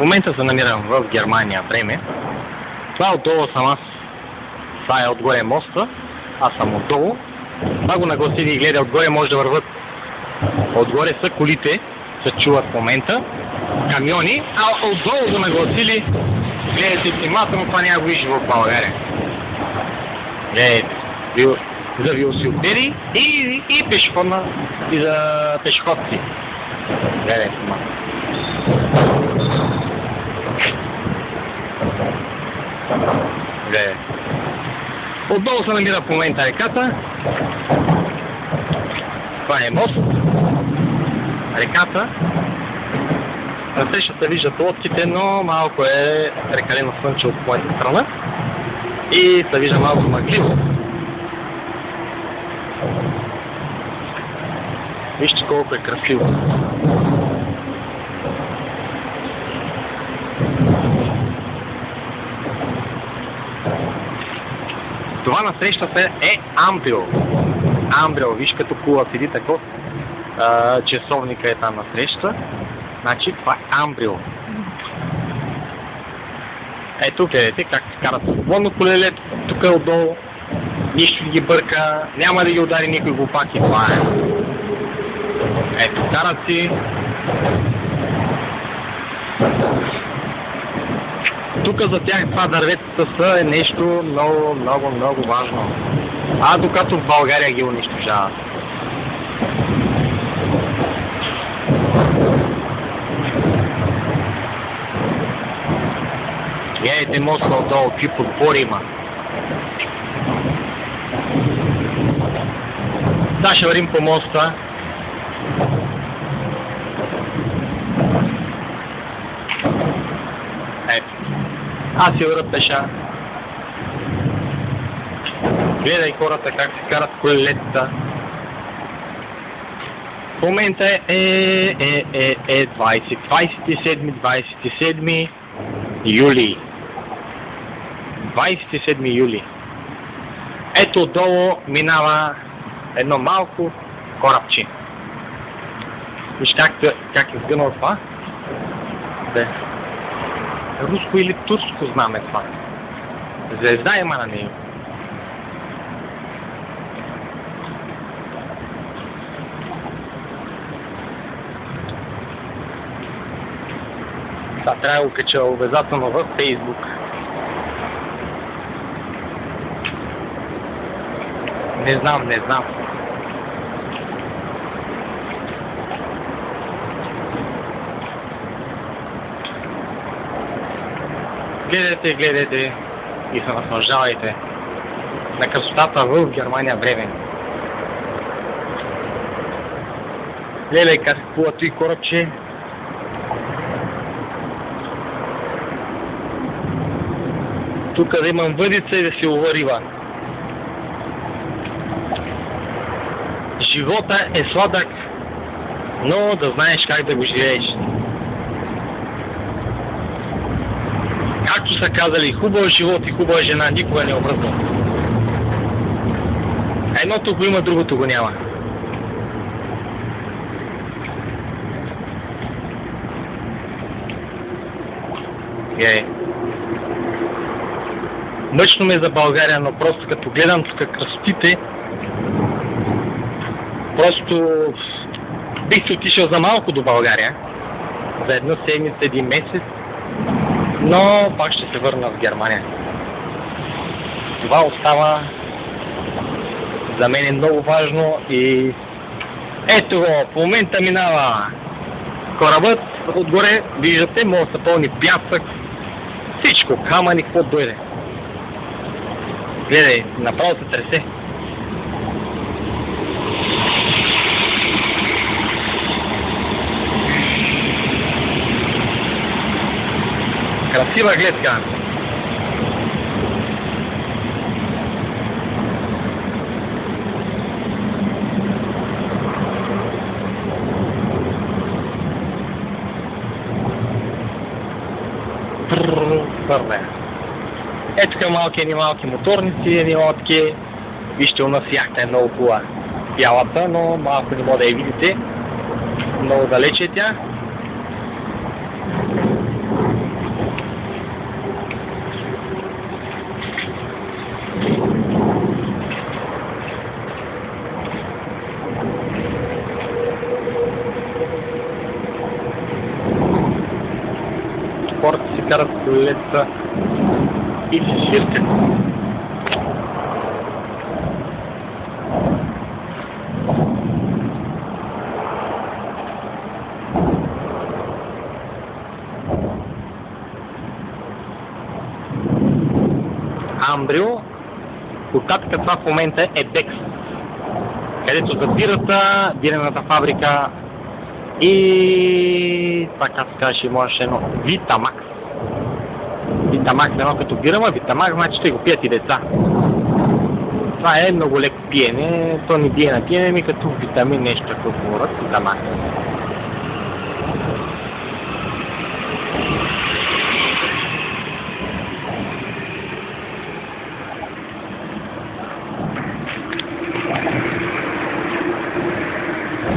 момента се намирам в Германия, Бремен. Това отдолу съм аз. Това е отгоре моста. Аз съм отдолу. Това го нагласили и гледа отгоре, може да върват. Отгоре са колите, се чуват в момента. Камиони, а отдолу го нагласили. Гледайте внимателно, това няма го вижда в България. Гледайте. За велосипеди и пешеходна, и за пешеходци. Гледайте внимателно. Гледайте. Отдолу се намира в момента реката. Това е мост. Реката. Насреща се виждат лодките, но малко е прекалено слънче от моята страна. И се вижда малко мъгливо. Вижте колко е красиво. Това насреща се е Амбрил. Амбрил, виж като кула седи таков. Часовника е там насреща. Значи това е Амбрил. Ето, гледайте как се карат свободно колелето. Тук е отдолу. Нищо ги бърка. Няма да ги удари никой глупак и това е. Ето, карат си. Тук за тях това дърветата са е нещо много важно. А докато в България ги унищожават. Гледайте моста отдолу, какви подпори има. Да, ще вървим по моста. Ето. Аз си вървя пеша. Гледай хората как се карат колелетата. В момента е 27 юли. 27 юли. Ето отдолу минава едно малко корабче. Виж как е сгънал това? Да. Руско или турско знаме това. Звезда има на него. Това трябва да го кача обязателно във Фейсбук. Не знам. Гледайте и се наслаждавайте на красотата в Германия, Бремен. Гледай как плува този корабче. Тук да имам въдица и да си лова риба. Живота е сладък, но да знаеш как да го живееш. Както са казали, хубав живот и хубава жена никога не обръзва. Едното го има, другото го няма. Мъчно ме за България, но просто като гледам тук красотите, просто бих се отишъл за малко до България. За една седмица, един месец. Но пак ще се върна в Германия. Това остава за мен е много важно и ето го, в момента минава корабът, отгоре виждате, може да се пълни пясък, всичко, камъни, какво дойде. Гледай, направо се тресе. Красива гледка. Ето към малки моторници, едни лодки. Вижте, у нас яхта е много хубава. Бялата, но малко не може да я видите. Много далече е тя. карат колелеца и се свиркат. Амбрио, оттатък това в момента е Бекс, където за бирената фабрика и това как се каже, имаше едно Витамакс. Витамакс едно като бирама, Витамакс значи ще го пият и деца. Това е много леко пиене, то не бие на пиене, ми като витамин нещо такова говорят, Витамакс.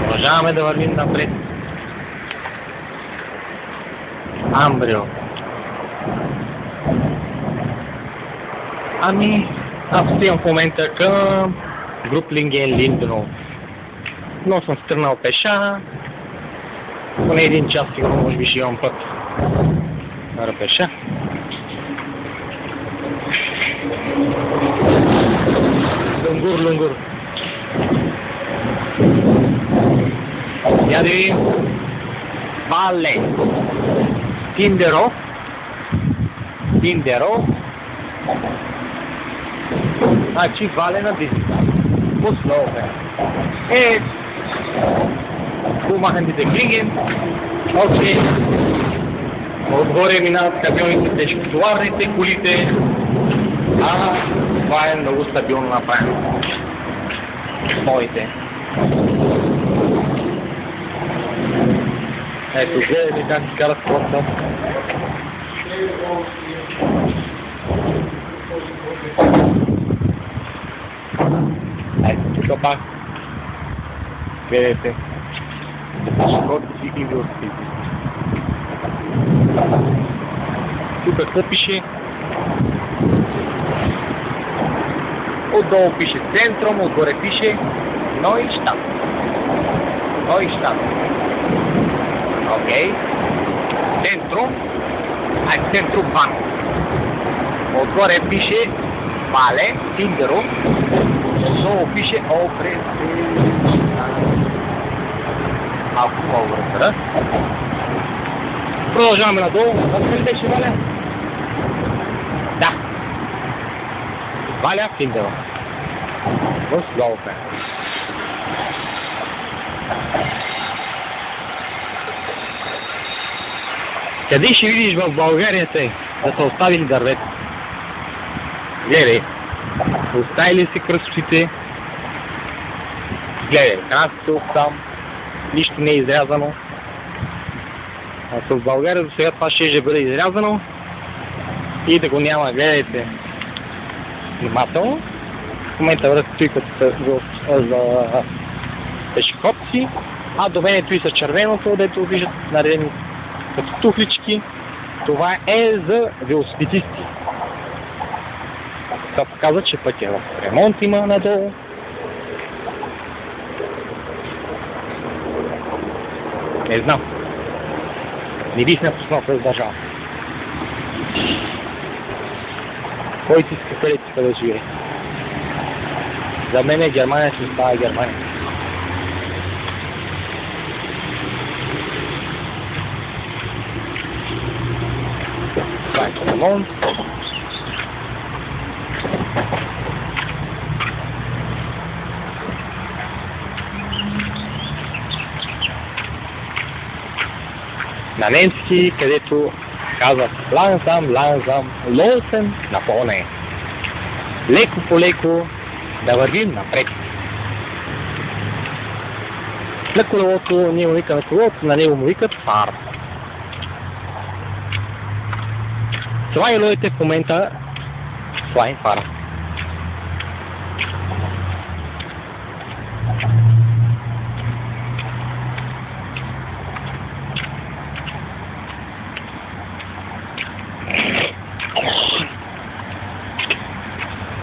Продължаваме да вървим напред. Амбрио. Ами, аз отивам в момента към Груплинген Линденов. Но съм стръгнал пеша. Поне един час сигурно, може би ще имам път на пеша. Лунгур. Я да видим. Вале. Тиндеро. Значи Вале на Дизита. По-слово е. Хумахандите Клинген. Окей. Отгоре минават камионите, тежкотоварните, колите. Това е много стабилно направено. Моите. Ето, гледайте как си карат хората. Ето, тук пак. Гледайте. Хората си и велосипеди. Тук какво пише? Отдолу пише центром, отгоре пише Нойштадт. Окей. Центрум Банк. Отгоре пише Вале, Тиндеро. Отдолу пише Обрез. Малко по-разбера. Продължаваме надолу. Откъде беше Валя? Да. Валя, Тиндеро. Долу. Къде ще видиш в България да са оставили дървета? Гледай, оставили си кръстовците. Гледай, красото там, нищо не е изрязано. А в България до сега това ще бъде изрязано и да го няма. Гледайте внимателно. В момента връзка стои като за пешеходци, а до мен стои с червеното, дето виждат наредени като тухлички. Това е за велосипедисти. Това показва, че пътя в ремонт има надолу. Не знам. Не бих напуснал през държава. Кой ти иска, къде иска да живее? За мен Германия си става Германия. Това е ремонт. На немски, където казват langsam, losen на поне. Леко по леко да вървим напред. На колелото, ние му викаме колелото, на него му викат фар. Това елоите в момента слайн фара.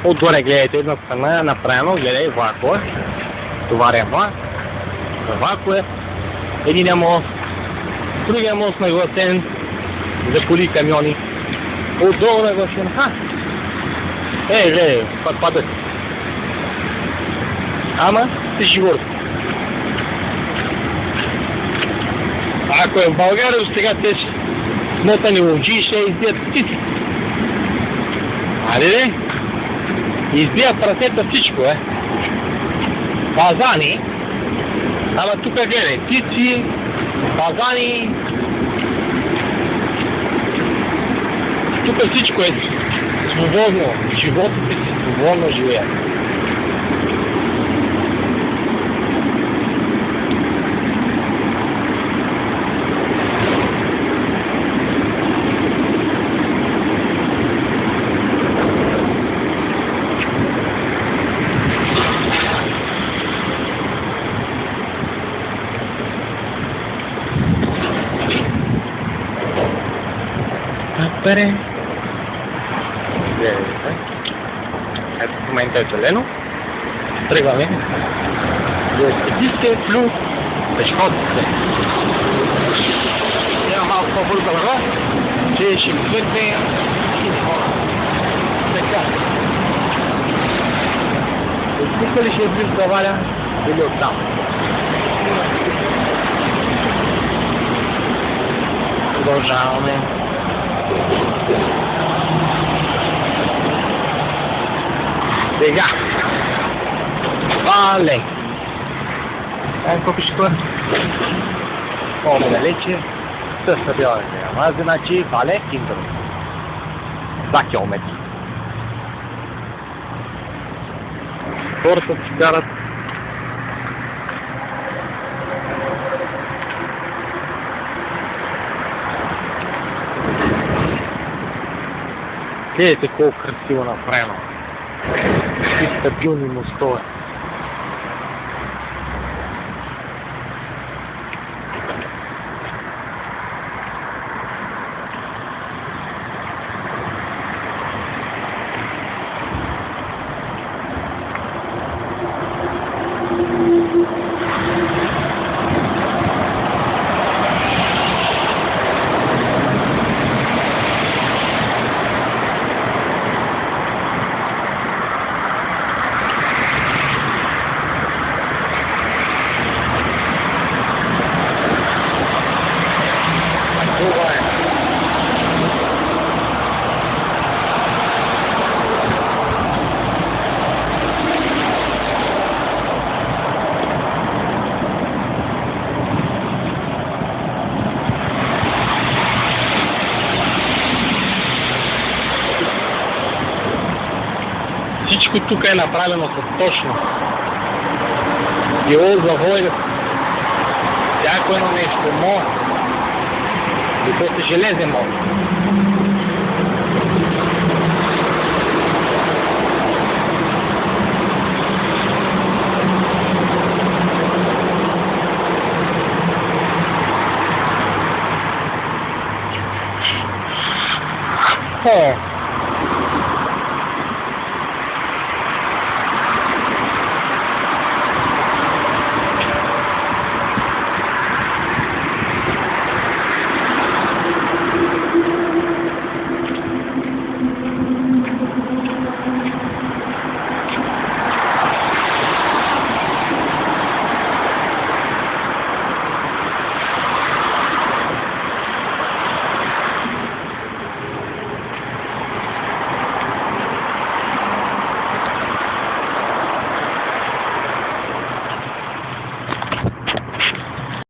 Отгоре гледайте една страна, направено, гледай влакове. Това е влак. Влакове. Единия мост, другия мост нагласен. за коли и камиони. Отдолу на гласина. Гледай, падат. Ама се живот. Ако е в България, до сега те смотани ловджи ще избият птици. Али ли? Избият прасета всичко, Фазани. Ама тук гледай, птици, фазани. Тук всичко е свободно. Животите си свободно живеят. Ето в момента е зелено. Тръгваме. Велосипедистите плюс пешеходците. Има малко по-бърза върва, че ще върне сини хора. Така. Оттук ли ще е близо да валя или оттам? Продължаваме. Сега. Вале. Какво пише това? Оме далече. Съща бяла сега. Ама значи вале киндър. 2 километра. Хората си карат. Гледайте колко красиво направено. И стабилни мостове. Всичко тук е направено с точно. Било завоя. Всяко едно нещо може. И после железен може. О!